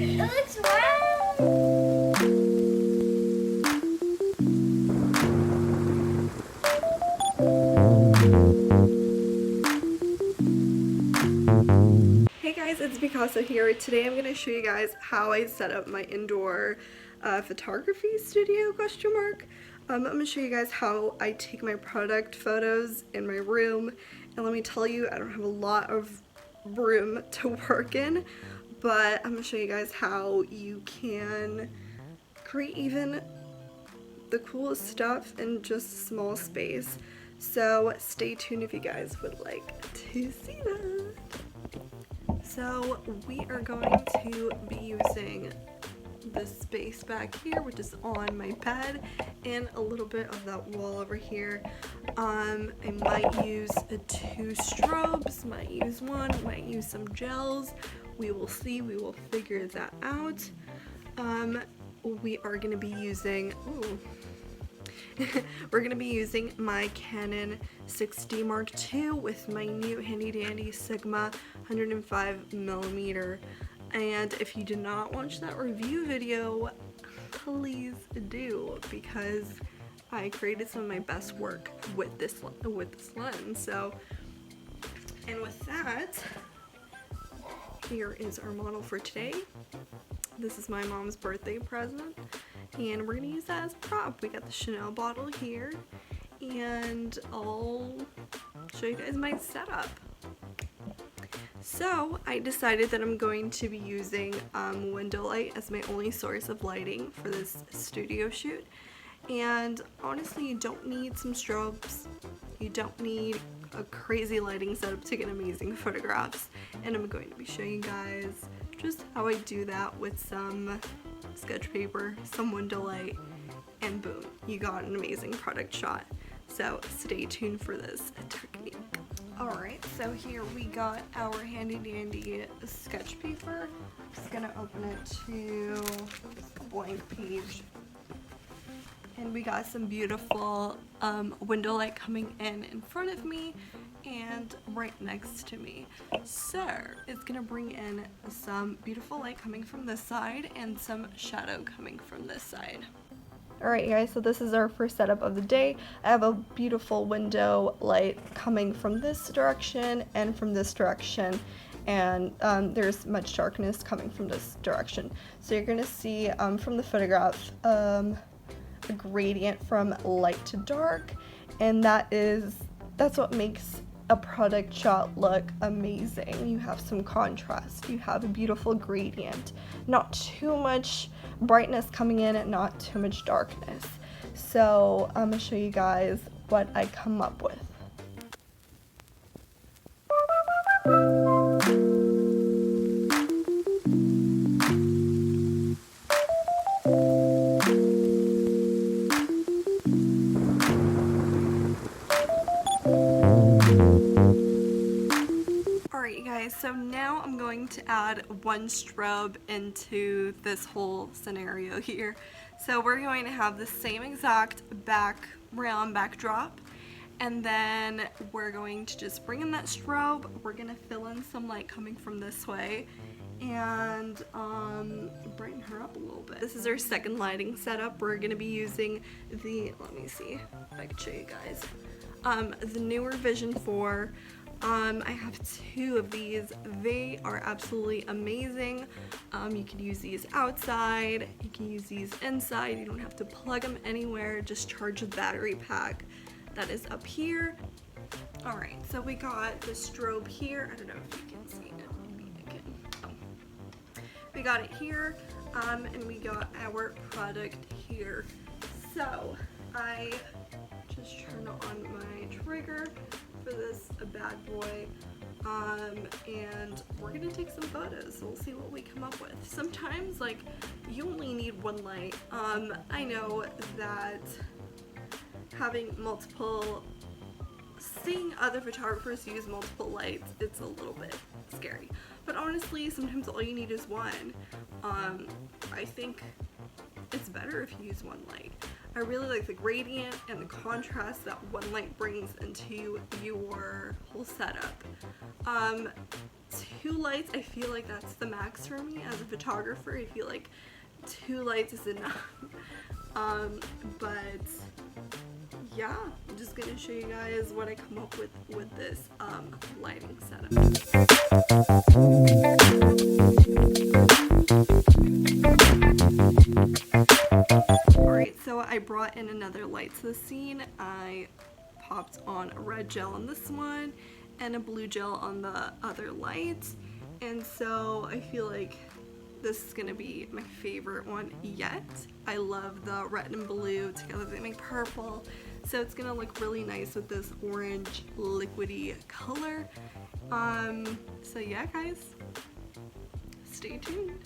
It looks round. Hey guys, it's Picasso here. Today I'm going to show you guys how I set up my indoor photography studio, question mark. I'm going to show you guys how I take my product photos in my room. And let me tell you, I don't have a lot of room to work in, but I'm going to show you guys how you can create even the coolest stuff in just a small space. So stay tuned if you guys would like to see that. So we are going to be using this space back here, which is on my bed, and a little bit of that wall over here. I might use 2 strobes, might use one, might use some gels. We will see, we will figure that out. We are going to be using, we're going to be using my Canon 6D Mark II with my new handy dandy Sigma 105mm. And if you did not watch that review video, please do, because I created some of my best work with this lens. So, and with that, here is our model for today. This is my mom's birthday present, and we're gonna use that as a prop. We got the Chanel bottle here, and I'll show you guys my setup. So I decided that I'm going to be using window light as my only source of lighting for this studio shoot. And honestly, you don't need some strobes. You don't need a crazy lighting setup to get amazing photographs. And I'm going to be showing you guys just how I do that with some sketch paper, some window light, and boom, you got an amazing product shot. So stay tuned for this technique. Alright, so here we got our handy dandy sketch paper. I'm just gonna open it to a blank page. And we got some beautiful window light coming in front of me and right next to me. So it's gonna bring in some beautiful light coming from this side and some shadow coming from this side. Alright guys, so this is our first setup of the day. I have a beautiful window light coming from this direction and from this direction, and there's much darkness coming from this direction. So you're gonna see from the photograph a gradient from light to dark, and that's what makes a product shot look amazing. You have some contrast, you have a beautiful gradient, not too much brightness coming in and not too much darkness. So I'm gonna show you guys what I come up with. Alright guys, so now I'm going to add 1 strobe into this whole scenario here. So we're going to have the same exact backdrop, and then we're going to just bring in that strobe. We're going to fill in some light coming from this way and brighten her up a little bit. This is our second lighting setup. We're going to be using the, let me see if I can show you guys, the newer Vision 4. I have 2 of these. They are absolutely amazing. You can use these outside, you can use these inside. You don't have to plug them anywhere, just charge the battery pack that is up here. Alright, so we got the strobe here. I don't know if you can see it. Maybe I can. Oh. We got it here, and we got our product here. So I just turned on my trigger for this bad boy, and we're gonna take some photos. So we'll see what we come up with. Sometimes, like, you only need 1 light. I know that having multiple, seeing other photographers use multiple lights, it's a little bit scary. But honestly, sometimes all you need is 1. I think it's better if you use 1 light. I really like the gradient and the contrast that one light brings into your whole setup. 2 lights, I feel like that's the max for me as a photographer. I feel like 2 lights is enough. But yeah, I'm just gonna show you guys what I come up with this lighting setup. Alright, so I brought in another light to the scene. I popped on a red gel on this one and a blue gel on the other light, and so I feel like this is gonna be my favorite one yet. I love the red and blue together, they make purple, so it's gonna look really nice with this orange liquidy color. So yeah guys, stay tuned.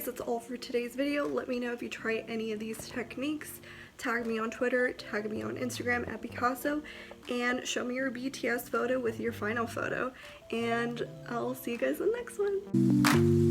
That's all for today's video. Let me know if you try any of these techniques. Tag me on Twitter, tag me on Instagram at Picasso, and show me your BTS photo with your final photo. And I'll see you guys in the next one.